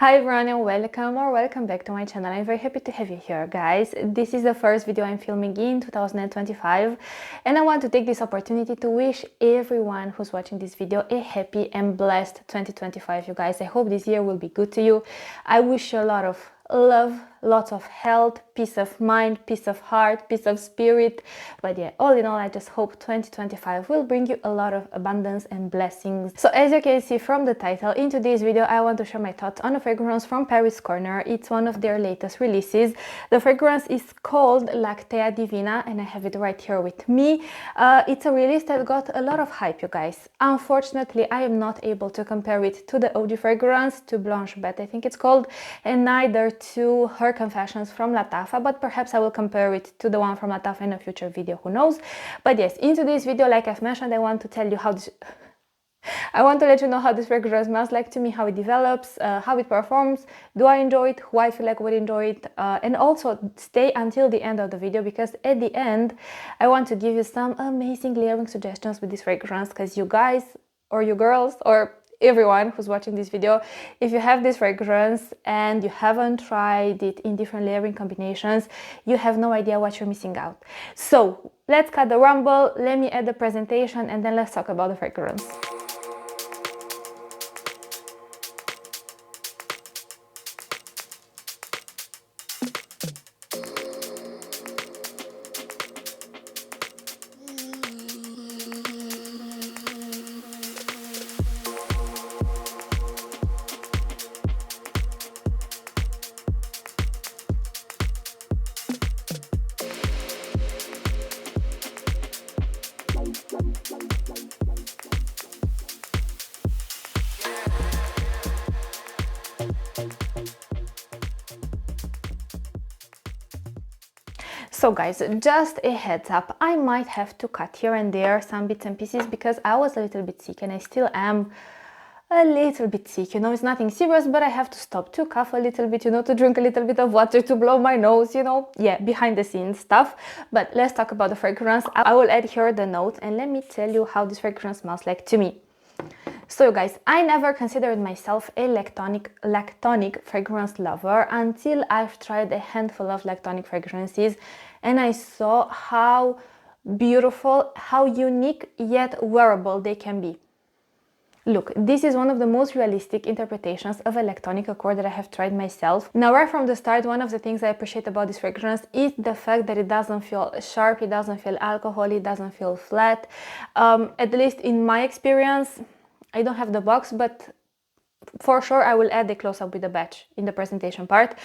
Hi everyone and welcome back to my channel. I'm very happy to have you here, guys. This is the first video I'm filming in 2025 and I want to take this opportunity to wish everyone who's watching this video a happy and blessed 2025, you guys. I hope this year will be good to you. I wish you a lot of love, lots of health, peace of mind, peace of heart, peace of spirit. But yeah, all in all, I just hope 2025 will bring you a lot of abundance and blessings. So as you can see from the title, in today's video I want to share my thoughts on a fragrance from Paris Corner. It's one of their latest releases. The fragrance is called LACTEA Divina and I have it right here with me. It's a release that got a lot of hype, you guys. Unfortunately, I am not able to compare it to the OG fragrance, to Blanche Bête I think it's called, and neither to her Confessions from Lattafa, but perhaps I will compare it to the one from Lattafa in a future video, who knows. But yes, in today's video, like I've mentioned, I want to tell you how this I want to let you know how this fragrance smells like to me, how it develops, how it performs, do I enjoy it, who I feel like would enjoy it, and also stay until the end of the video, because at the end I want to give you some amazing layering suggestions with this fragrance, because you guys or you girls or everyone who's watching this video, if you have this fragrance and you haven't tried it in different layering combinations, you have no idea what you're missing out. So let's cut the rumble, let me add the presentation, and then let's talk about the fragrance. So guys, just a heads up, I might have to cut here and there some bits and pieces because I was a little bit sick and I still am a little bit sick, you know. It's nothing serious, but I have to stop to cough a little bit, you know, to drink a little bit of water, to blow my nose, you know, yeah, behind the scenes stuff. But let's talk about the fragrance. I will add here the notes and let me tell you how this fragrance smells like to me. So you guys, I never considered myself a lactonic fragrance lover until I've tried a handful of lactonic fragrances and I saw how beautiful, how unique yet wearable they can be. Look, this is one of the most realistic interpretations of a lactonic accord that I have tried myself. Now, right from the start, one of the things I appreciate about this fragrance is the fact that it doesn't feel sharp, it doesn't feel alcoholic, it doesn't feel flat. At least in my experience, I don't have the box, but for sure I will add the close-up with the batch in the presentation part.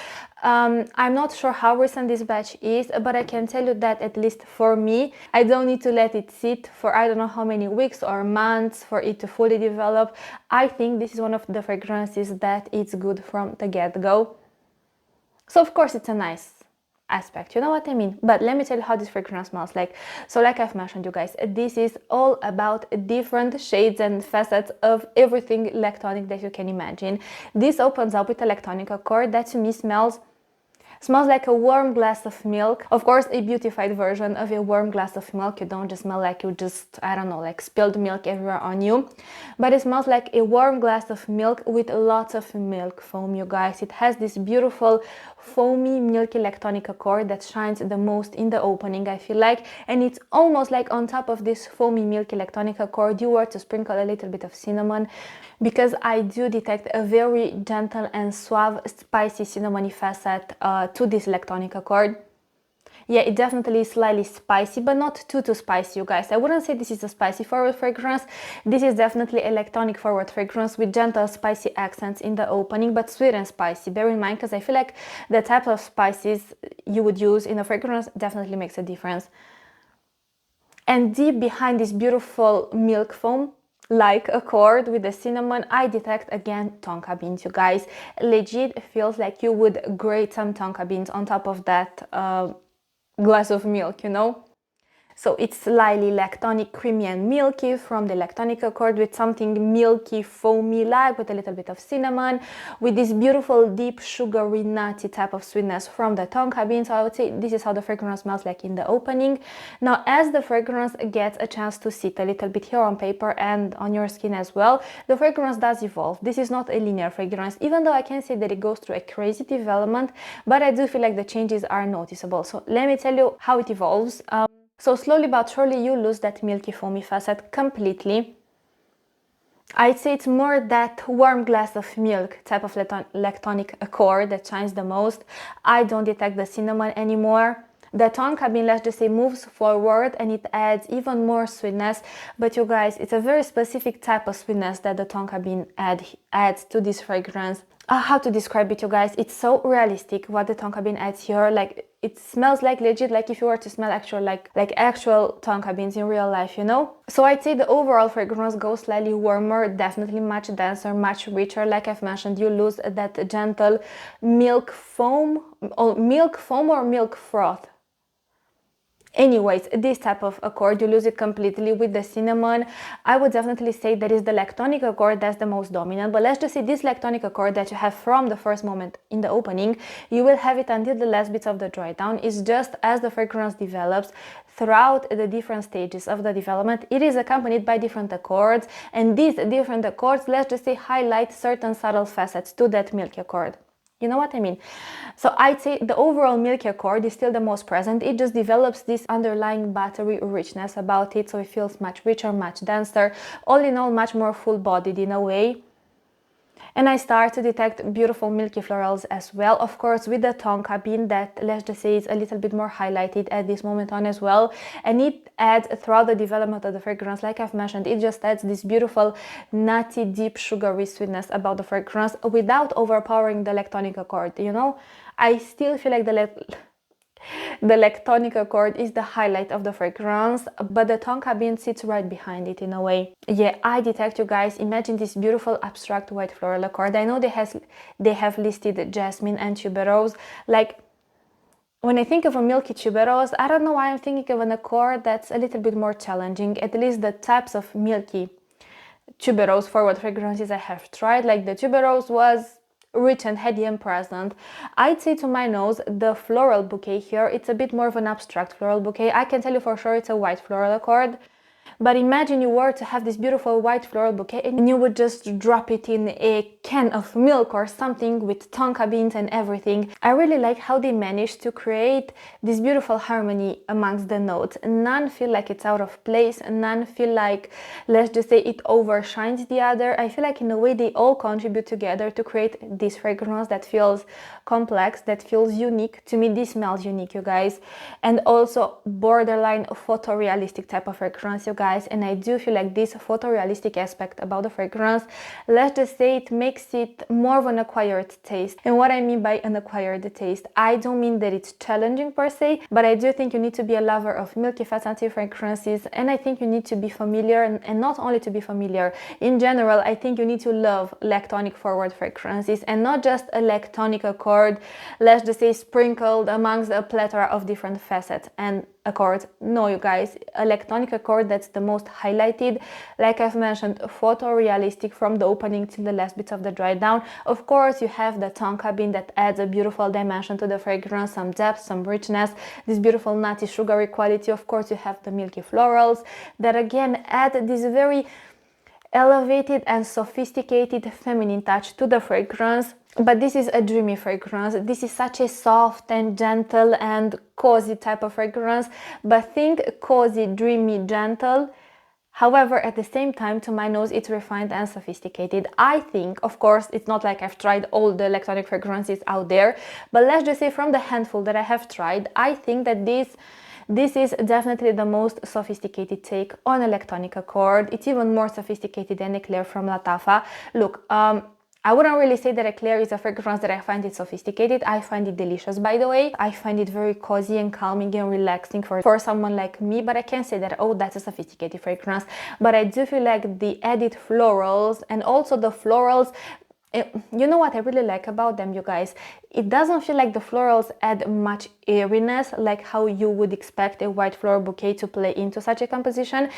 I'm not sure how recent this batch is, but I can tell you that at least for me, I don't need to let it sit for I don't know how many weeks or months for it to fully develop. I think this is one of the fragrances that it's good from the get-go. So of course it's a nice aspect, you know what I mean? But let me tell you how this fragrance smells like. So like I've mentioned, you guys, this is all about different shades and facets of everything lactonic that you can imagine. This opens up with a lactonic accord that to me smells like a warm glass of milk. Of course, a beautified version of a warm glass of milk. You don't just smell like you just, I don't know, like spilled milk everywhere on you. But it smells like a warm glass of milk with lots of milk foam, you guys. It has this beautiful foamy milky lactonic accord that shines the most in the opening, I feel like. And it's almost like on top of this foamy milky lactonic accord, you were to sprinkle a little bit of cinnamon, because I do detect a very gentle and suave, spicy cinnamony facet to this lactonic accord. Yeah, it definitely is slightly spicy, but not too spicy, you guys. I wouldn't say this is a spicy forward fragrance. This is definitely a lactonic forward fragrance with gentle spicy accents in the opening, but sweet and spicy. Bear in mind, because I feel like the type of spices you would use in a fragrance definitely makes a difference. And deep behind this beautiful milk foam, like accord with the cinnamon, I detect again tonka beans, you guys. Legit feels like you would grate some tonka beans on top of that glass of milk, you know. So it's slightly lactonic, creamy and milky from the lactonic accord, with something milky, foamy like, with a little bit of cinnamon, with this beautiful deep sugary nutty type of sweetness from the tonka bean. So I would say this is how the fragrance smells like in the opening. Now as the fragrance gets a chance to sit a little bit here on paper and on your skin as well, the fragrance does evolve. This is not a linear fragrance, even though I can say that it goes through a crazy development, but I do feel like the changes are noticeable. So let me tell you how it evolves. So slowly but surely you lose that milky foamy facet completely. I'd say it's more that warm glass of milk type of lactonic accord that shines the most. I don't detect the cinnamon anymore. The tonka bean, let's just say, moves forward and it adds even more sweetness. But you guys, it's a very specific type of sweetness that the tonka bean adds to this fragrance. How to describe it, you guys? It's so realistic what the tonka bean adds here. Like, it smells like legit, like if you were to smell actual like actual tonka beans in real life, you know? So I'd say the overall fragrance goes slightly warmer, definitely much denser, much richer. Like I've mentioned, you lose that gentle milk foam or milk froth. Anyways, this type of accord, you lose it completely with the cinnamon. I would definitely say that is the lactonic accord that's the most dominant, but let's just say this lactonic accord that you have from the first moment in the opening, you will have it until the last bits of the dry down. It's just as the fragrance develops throughout the different stages of the development, it is accompanied by different accords, and these different accords, let's just say, highlight certain subtle facets to that milky accord. You know what I mean? So I'd say the overall milky accord is still the most present. It just develops this underlying buttery richness about it, so it feels much richer, much denser, all in all much more full-bodied in a way. And I start to detect beautiful milky florals as well, of course with the tonka bean that, let's just say, is a little bit more highlighted at this moment on as well. And it adds throughout the development of the fragrance, like I've mentioned, it just adds this beautiful nutty, deep, sugary sweetness about the fragrance without overpowering the lactonic accord, you know? I still feel like the lactonic accord is the highlight of the fragrance, but the tonka bean sits right behind it in a way. Yeah, I detect, you guys, imagine this beautiful abstract white floral accord. I know they have listed jasmine and tuberose. Like, when I think of a milky tuberose, I don't know why I'm thinking of an accord that's a little bit more challenging. At least the types of milky tuberose forward fragrances I have tried, like the tuberose was rich and heady and present. I'd say to my nose, the floral bouquet here, it's a bit more of an abstract floral bouquet. I can tell you for sure it's a white floral accord. But imagine you were to have this beautiful white floral bouquet and you would just drop it in a can of milk or something with tonka beans and everything. I really like how they managed to create this beautiful harmony amongst the notes. None feel like it's out of place, none feel like, let's just say, it overshines the other. I feel like in a way they all contribute together to create this fragrance that feels complex, that feels unique. To me, this smells unique, you guys. And also borderline photorealistic type of fragrance, you guys. And I do feel like this photorealistic aspect about the fragrance, let's just say, it makes it more of an acquired taste. And what I mean by an acquired taste, I don't mean that it's challenging per se, but I do think you need to be a lover of milky fatty fragrances, and I think you need to be familiar, and not only to be familiar, in general, I think you need to love lactonic forward fragrances and not just a lactonic accord, let's just say, sprinkled amongst a plethora of different facets and accord. No, you guys, a lactonic accord that's the most highlighted, like I've mentioned, photorealistic from the opening till the last bits of the dry down. Of course, you have the tonka bean that adds a beautiful dimension to the fragrance, some depth, some richness, this beautiful nutty sugary quality. Of course, you have the milky florals that again add this very elevated and sophisticated feminine touch to the fragrance. But this is a dreamy fragrance. This is such a soft and gentle and cozy type of fragrance. But think cozy, dreamy, gentle. However, at the same time, to my nose, it's refined and sophisticated. I think, of course, it's not like I've tried all the lactonic fragrances out there, but let's just say from the handful that I have tried, I think that this is definitely the most sophisticated take on a lactonic accord. It's even more sophisticated than Eclair from Lattafa. Look, I wouldn't really say that Eclair is a fragrance that I find it sophisticated. I find it delicious, by the way. I find it very cozy and calming and relaxing for someone like me, but I can't say that, oh, that's a sophisticated fragrance. But I do feel like the added florals and also the florals, You know what I really like about them, you guys? It doesn't feel like the florals add much airiness, like how you would expect a white floral bouquet to play into such a composition.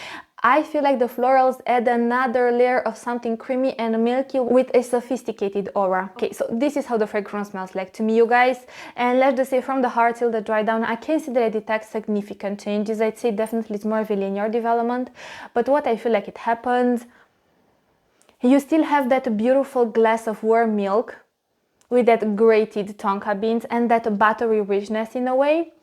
I feel like the florals add another layer of something creamy and milky with a sophisticated aura. Okay, so this is how the fragrance smells like to me, you guys. And let's just say from the heart till the dry down, I can see that I detect significant changes. I'd say definitely it's more of a linear development. But what I feel like it happens, you still have that beautiful glass of warm milk with that grated tonka beans and that buttery richness in a way.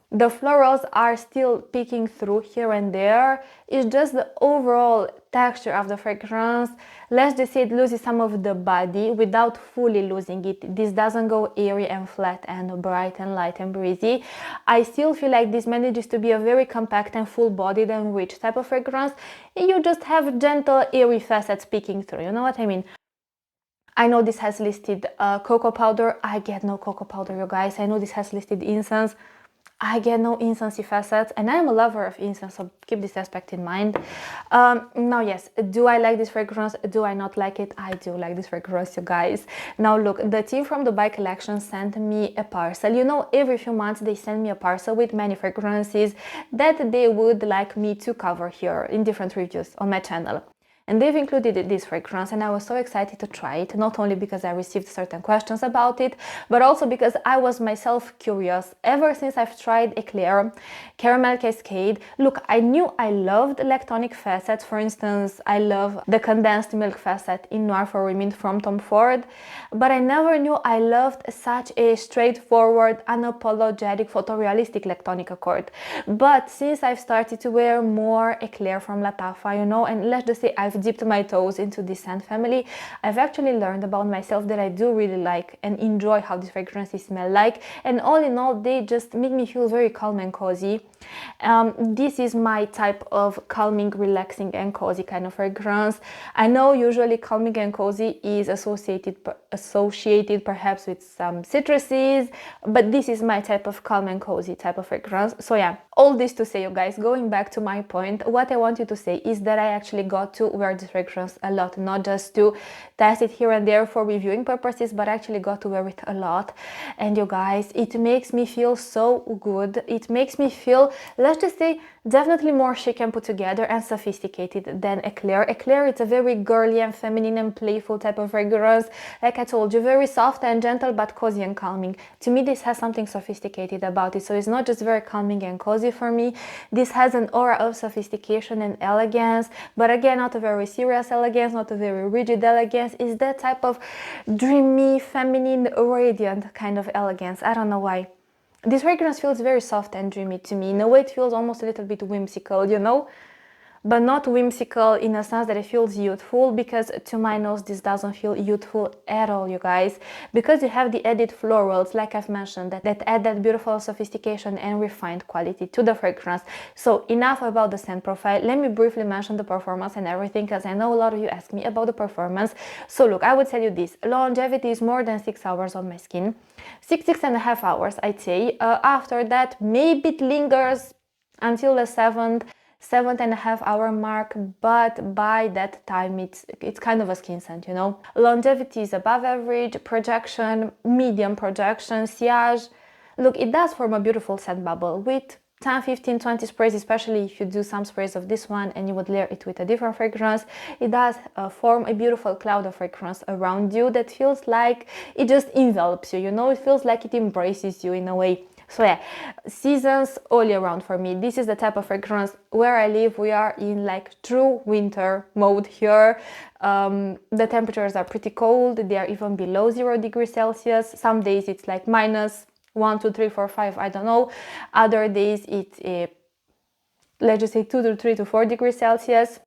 The florals are still peeking through here and there. It's just the overall texture of the fragrance. Let's just say it loses some of the body without fully losing it. This doesn't go airy and flat and bright and light and breezy. I still feel like this manages to be a very compact and full-bodied and rich type of fragrance. You just have gentle, airy facets peeking through. You know what I mean? I know this has listed cocoa powder. I get no cocoa powder, you guys. I know this has listed incense. I get no incensey facets, and I'm a lover of incense, so keep this aspect in mind. Now, yes, do I like this fragrance? Do I not like it? I do like this fragrance, you guys. Now, look, the team from Dubai collection sent me a parcel. You know, every few months they send me a parcel with many fragrances that they would like me to cover here in different reviews on my channel. And they've included this fragrance, and I was so excited to try it, not only because I received certain questions about it, but also because I was myself curious. Ever since I've tried Eclair, Caramel Cascade, look, I knew I loved lactonic facets. For instance, I love the condensed milk facet in Noir for Women from Tom Ford, but I never knew I loved such a straightforward, unapologetic, photorealistic lactonic accord. But since I've started to wear more Eclair from Lattafa, you know, and let's just say I've dipped my toes into this scent family, I've actually learned about myself that I do really like and enjoy how these fragrances smell like, and all in all they just make me feel very calm and cozy. This is my type of calming, relaxing and cozy kind of fragrance. I know usually calming and cozy is associated perhaps with some citruses, but this is my type of calm and cozy type of fragrance. So yeah, all this to say, you guys, going back to my point, what I wanted to say is that I actually got to wear this fragrance a lot, not just to test it here and there for reviewing purposes, but I actually got to wear it a lot. And you guys, it makes me feel so good. It makes me feel, let's just say, definitely more chic and put together and sophisticated than Eclair. Eclair, it's a very girly and feminine and playful type of fragrance. Like I told you, very soft and gentle, but cozy and calming. To me, this has something sophisticated about it. So it's not just very calming and cozy for me. This has an aura of sophistication and elegance, but again, not a very serious elegance, not a very rigid elegance. It's that type of dreamy, feminine, radiant kind of elegance. I don't know why. This fragrance feels very soft and dreamy to me. In a way, it feels almost a little bit whimsical, you know? But not whimsical in a sense that it feels youthful, because to my nose this doesn't feel youthful at all, you guys, because you have the added florals, like I've mentioned, that add that beautiful sophistication and refined quality to the fragrance. So enough about the scent profile. Let me briefly mention the performance and everything, because I know a lot of you ask me about the performance. So look, I would tell you this: longevity is more than 6 hours on my skin, 6.5 hours I'd say. After that maybe it lingers until the 7.5 hour mark, but by that time it's kind of a skin scent, you know. Longevity is above average, projection, medium projection, sillage. Look, it does form a beautiful scent bubble with 10, 15, 20 sprays, especially if you do some sprays of this one and you would layer it with a different fragrance. It does form a beautiful cloud of fragrance around you that feels like it just envelops you, you know. It feels like it embraces you in a way. So yeah, seasons all year round for me. This is the type of fragrance. Where I live, we are in like true winter mode here. The temperatures are pretty cold. They are even below 0 degrees Celsius. Some days it's like -1, 2, 3, 4, 5, I don't know. Other days it's let's just say 2 to 3 to 4 degrees Celsius.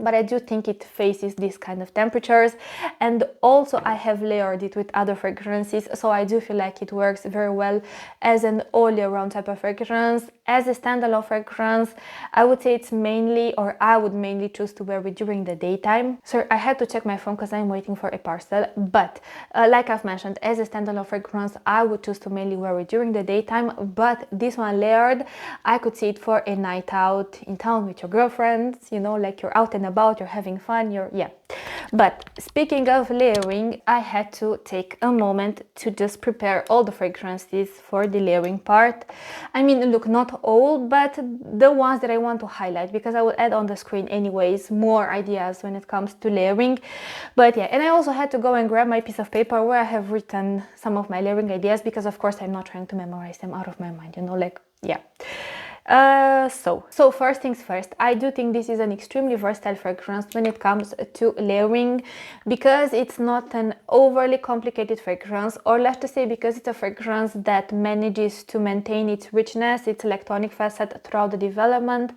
But I do think it faces these kind of temperatures, and also I have layered it with other fragrances, so I do feel like it works very well as an all year round type of fragrance. As a standalone fragrance, I would say it's mainly, or I would mainly choose to wear it during the daytime. So I had to check my phone because I'm waiting for a parcel, but like I've mentioned, as a standalone fragrance, I would choose to mainly wear it during the daytime. But this one layered, I could see it for a night out in town with your girlfriends, you know, like you're out and about, you're having fun, yeah. But speaking of layering, I had to take a moment to just prepare all the fragrances for the layering part. I mean, look, not all, but the ones that I want to highlight, because I will add on the screen anyways more ideas when it comes to layering. But yeah, and I also had to go and grab my piece of paper where I have written some of my layering ideas, because of course I'm not trying to memorize them out of my mind, you know, like, yeah. So first things first, I do think this is an extremely versatile fragrance when it comes to layering, because it's not an overly complicated fragrance, or let's just say because it's a fragrance that manages to maintain its richness, its electronic facet throughout the development,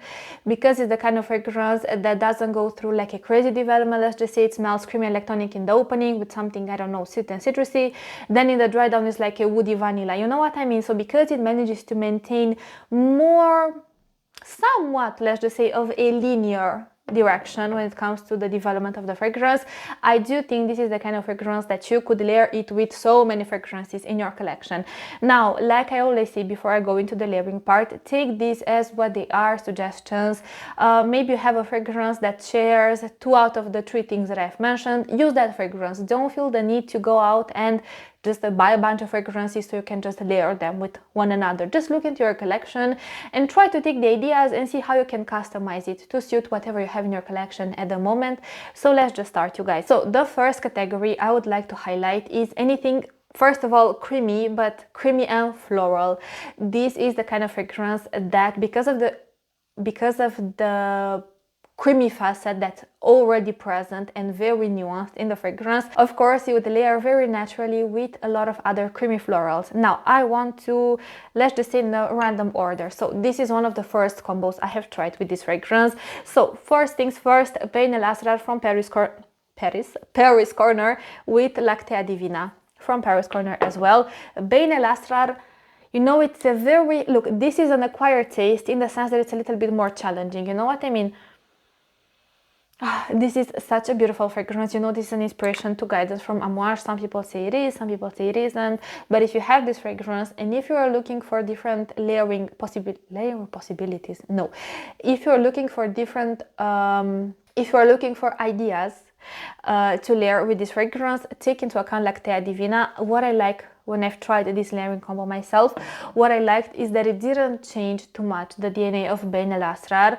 because it's the kind of fragrance that doesn't go through like a crazy development. Let's just say it smells creamy electronic in the opening with something, I don't know, sweet and citrusy, then in the dry down it's like a woody vanilla, you know what I mean? So because it manages to maintain more, somewhat, let's just say, of a linear direction when it comes to the development of the fragrance, I do think this is the kind of fragrance that you could layer it with so many fragrances in your collection. Now, like I always say before I go into the layering part, take these as what they are, suggestions. Maybe you have a fragrance that shares 2 out of the 3 things that I've mentioned. Use that fragrance. Don't feel the need to go out and just buy a bunch of fragrances so you can just layer them with one another. Just look into your collection and try to take the ideas and see how you can customize it to suit whatever you have in your collection at the moment. So let's just start, you guys. So the first category I would like to highlight is anything, first of all, creamy, but creamy and floral. This is the kind of fragrance that because of the creamy facet that's already present and very nuanced in the fragrance, of course you would layer very naturally with a lot of other creamy florals. Now I want to, let's just say, in a random order. So this is one of the first combos I have tried with this fragrance. So first things first, Bain El Asrar from Paris Corner with Lactea Divina from Paris Corner as well. Bain El Asrar, you know, it's a very, look, this is an acquired taste in the sense that it's a little bit more challenging, you know what I mean? This is such a beautiful fragrance. You know, this is an inspiration to guidance from Amouage. Some people say it is, some people say it isn't. But if you have this fragrance and if you are looking for different layering possibilities, no. If you're looking for different, if you are looking for ideas to layer with this fragrance, take into account Lactea Divina. What I like when I've tried this layering combo myself, what I liked is that it didn't change too much the DNA of Bain El Asrar.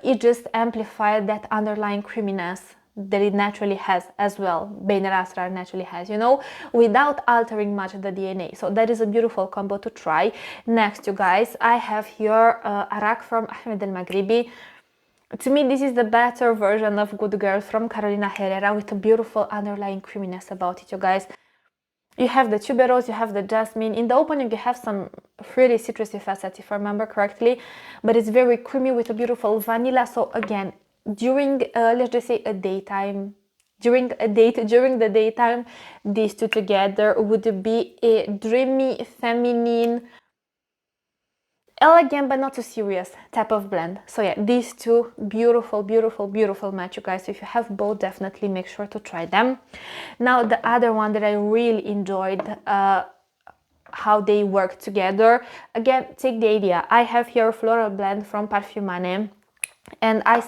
It just amplified that underlying creaminess that it naturally has as well. Bain El Asrar naturally has, you know, without altering much the DNA. So that is a beautiful combo to try. Next, you guys, I have here Arak from Ahmed El Maghribi. To me, this is the better version of Good Girl from Carolina Herrera with a beautiful underlying creaminess about it, you guys. You have the tuberose, you have the jasmine. In the opening, you have some really citrusy facets, if I remember correctly, but it's very creamy with a beautiful vanilla. So again, during, let's just say during the daytime, these two together would be a dreamy, feminine, elegant but not too serious type of blend. So yeah, these two, beautiful, beautiful, beautiful match, you guys. So if you have both, definitely make sure to try them. Now the other one that I really enjoyed how they work together, again, take the idea. I have here a floral blend from Parfumane, and I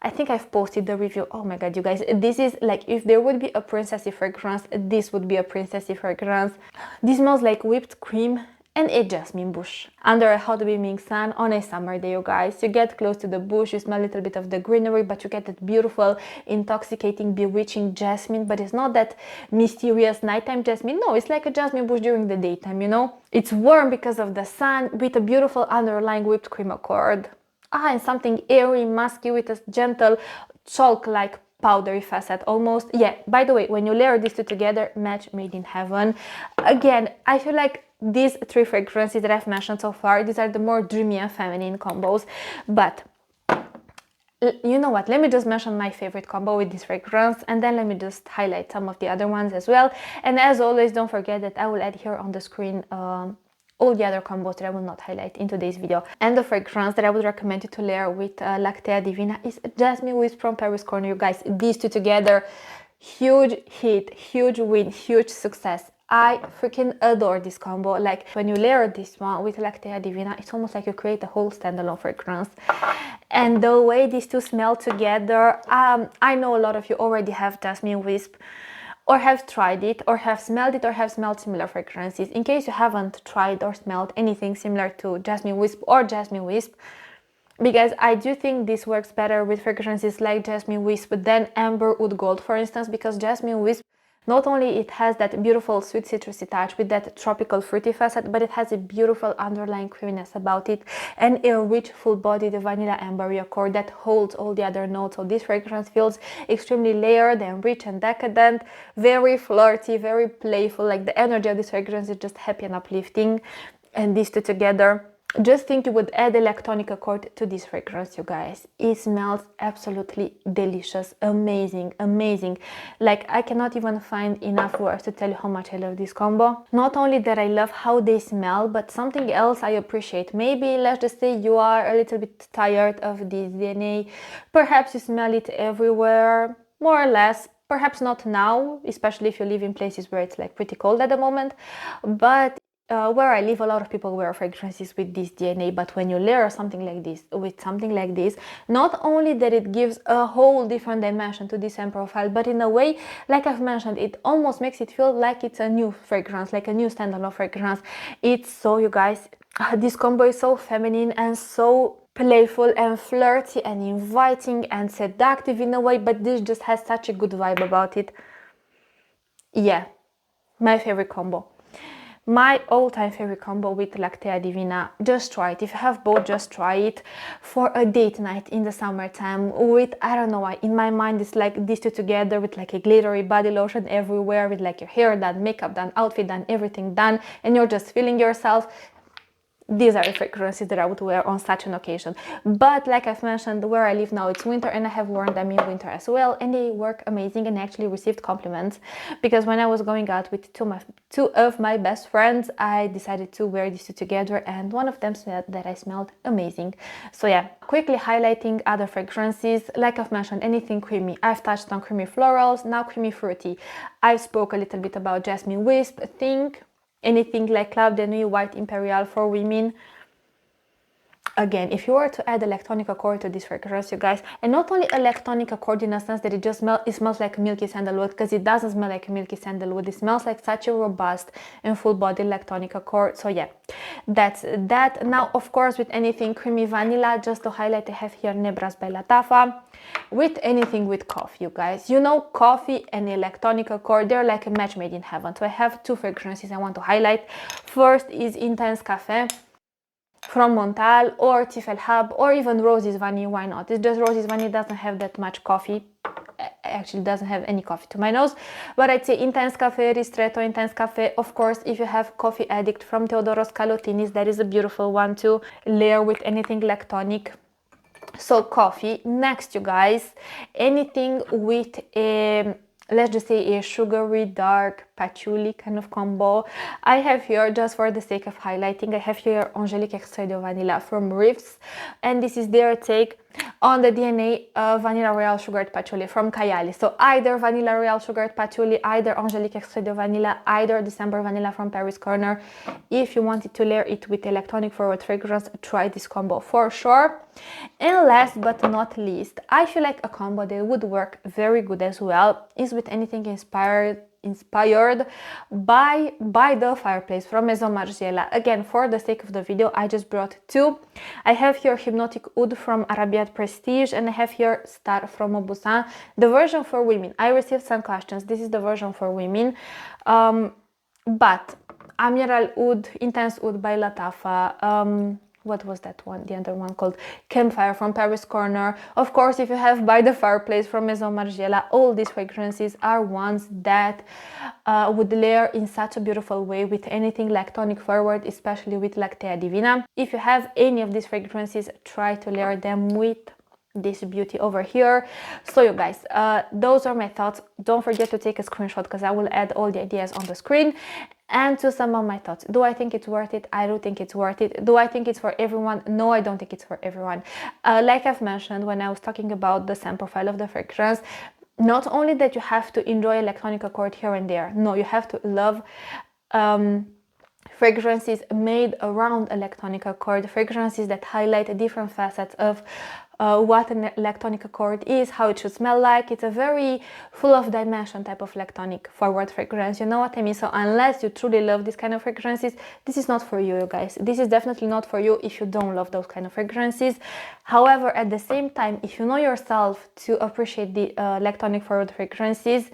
think I've posted the review. Oh my god, you guys, this is like, if there would be a princessy fragrance, this would be a princessy fragrance. This smells like whipped cream and a jasmine bush under a hot beaming sun on a summer day, you guys. You get close to the bush, you smell a little bit of the greenery, but you get that beautiful, intoxicating, bewitching jasmine. But it's not that mysterious nighttime jasmine. No, it's like a jasmine bush during the daytime, you know. It's warm because of the sun with a beautiful underlying whipped cream accord. And something airy, musky with a gentle chalk-like powdery facet almost. Yeah, by the way, when you layer these two together, match made in heaven. Again, I feel like these 3 fragrances that I've mentioned so far, these are the more dreamy and feminine combos. But you know what, let me just mention my favorite combo with this fragrance, and then let me just highlight some of the other ones as well. And as always, don't forget that I will add here on the screen all the other combos that I will not highlight in today's video. And the fragrance that I would recommend you to layer with Lactea Divina is Jasmine Whisk from Paris Corner. You guys, these two together, huge hit, huge win, huge success. I freaking adore this combo. Like when you layer this one with LACTEA DIVINA, it's almost like you create a whole standalone fragrance. And the way these two smell together, I know a lot of you already have Jasmine Wisp, or have tried it, or have smelled it, or have smelled similar fragrances. In case you haven't tried or smelled anything similar to Jasmine Wisp or Jasmine Wisp, because I do think this works better with fragrances like Jasmine Wisp than Amber Oud Gold, for instance, because Jasmine Wisp, not only it has that beautiful sweet citrusy touch with that tropical fruity facet, but it has a beautiful underlying creaminess about it and a rich full-bodied vanilla amber accord that holds all the other notes. So this fragrance feels extremely layered and rich and decadent, very flirty, very playful. Like the energy of this fragrance is just happy and uplifting, and these two together, just think you would add a lactonic accord to this fragrance, you guys. It smells absolutely delicious, amazing, amazing. Like I cannot even find enough words to tell you how much I love this combo. Not only that I love how they smell, but something else I appreciate. Maybe let's just say you are a little bit tired of this DNA. Perhaps you smell it everywhere, more or less. Perhaps not now, especially if you live in places where it's like pretty cold at the moment, but where I live, a lot of people wear fragrances with this DNA, but when you layer something like this with something like this, not only that it gives a whole different dimension to this scent profile, but in a way, like I've mentioned, it almost makes it feel like it's a new fragrance, like a new standalone fragrance. It's so, you guys, this combo is so feminine and so playful and flirty and inviting and seductive in a way, but this just has such a good vibe about it. Yeah, my favorite combo. My all-time favorite combo with LACTEA DIVINA. Just try it. If you have both, just try it for a date night in the summertime with, I don't know why, in my mind it's like these two together with like a glittery body lotion everywhere, with like your hair done, makeup done, outfit done, everything done, and you're just feeling yourself. These are the fragrances that I would wear on such an occasion. But like I've mentioned, where I live now, it's winter, and I have worn them in winter as well, and they work amazing, and I actually received compliments because when I was going out with two of my best friends, I decided to wear these two together, and one of them said that I smelled amazing. So yeah, quickly highlighting other fragrances. Like I've mentioned, anything creamy. I've touched on creamy florals, now creamy fruity. I spoke a little bit about Jasmine Wisp. Think anything like Club de Nuit White Imperial for women. Again, if you were to add a lactonic accord to this fragrance, you guys, and not only a lactonic accord in a sense that it smells like milky sandalwood, because it doesn't smell like milky sandalwood, it smells like such a robust and full-bodied lactonic accord. So yeah, that's that. Now, of course, with anything creamy vanilla, just to highlight, I have here Nebras by Latafa. With anything with coffee, you guys, you know, coffee and a lactonic accord, they're like a match made in heaven. So I have two fragrances I want to highlight. First is Intense Cafe from Montal, or Tifel Hub, or even Roses Vanille. Why not? It's just Roses Vanille doesn't have that much coffee. Actually doesn't have any coffee to my nose, but I'd say Intense Cafe, Ristretto Intense Cafe. Of course, if you have Coffee Addict from Teodoros Kalottinis, that is a beautiful one to layer with anything lactonic. So coffee. Next, you guys, anything with a, let's just say, a sugary dark patchouli kind of combo. I have here, just for the sake of highlighting, I have here Angelique Extrait de Vanilla from Riffs, and this is their take on the DNA Vanilla Royal Sugared Patchouli from Kayali. So either Vanilla Royal Sugared Patchouli, either Angelique Extrait de Vanilla, either December Vanilla from Paris Corner. If you wanted to layer it with electronic forward fragrance, try this combo for sure. And last but not least, I feel like a combo that would work very good as well is with anything inspired by the Fireplace from Maison Margiela. Again, for the sake of the video, I just brought two. I have here Hypnotic Oud from Arabiat Prestige, and I have here Star from Mauboussin, the version for women. I received some questions. This is the version for women, but Amiral Oud, Intense Oud by Latafa, what was that one, the other one called Campfire from Paris Corner. Of course, if you have By the Fireplace from Maison Margiela, all these fragrances are ones that would layer in such a beautiful way with anything lactonic forward, especially with LACTEA DIVINA. If you have any of these fragrances, try to layer them with this beauty over here. So you guys, those are my thoughts. Don't forget to take a screenshot because I will add all the ideas on the screen. And to some of my thoughts, do I think it's worth it? I do think it's worth it. Do I think it's for everyone? No, I don't think it's for everyone. Like I've mentioned when I was talking about the scent profile of the fragrance, not only that you have to enjoy electronic accord here and there, no, you have to love fragrances made around electronic accord, fragrances that highlight different facets of what an electronic accord is, how it should smell like. It's a very full of dimension type of electronic forward fragrance, you know what I mean? So unless you truly love this kind of fragrances, this is not for you, you guys. This is definitely not for you if you don't love those kind of fragrances. However, at the same time, if you know yourself to appreciate the electronic forward fragrances,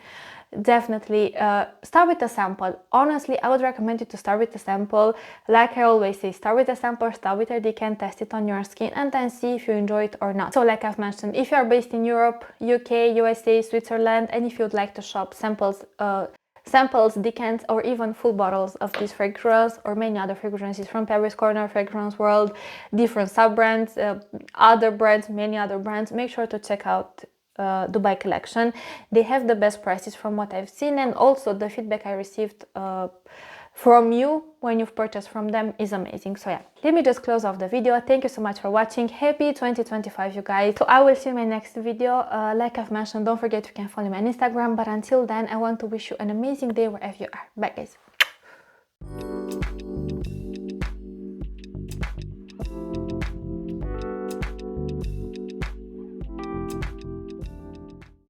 definitely start with a sample. Honestly, I would recommend you to start with a sample. Like I always say, start with a sample, start with a decant, test it on your skin, and then see if you enjoy it or not. So like I've mentioned, if you are based in Europe, UK, USA, Switzerland, and if you'd like to shop samples, decants, or even full bottles of this fragrance or many other fragrances from Paris Corner, Fragrance World, different sub-brands, other brands, many other brands, make sure to check out Dubai collection. They have the best prices from what I've seen, and also the feedback I received from you when you've purchased from them is amazing. So yeah, let me just close off the video. Thank you so much for watching. Happy 2025, you guys. So I will see you in my next video. Like I've mentioned, don't forget you can follow me on Instagram, but until then I want to wish you an amazing day wherever you are. Bye guys.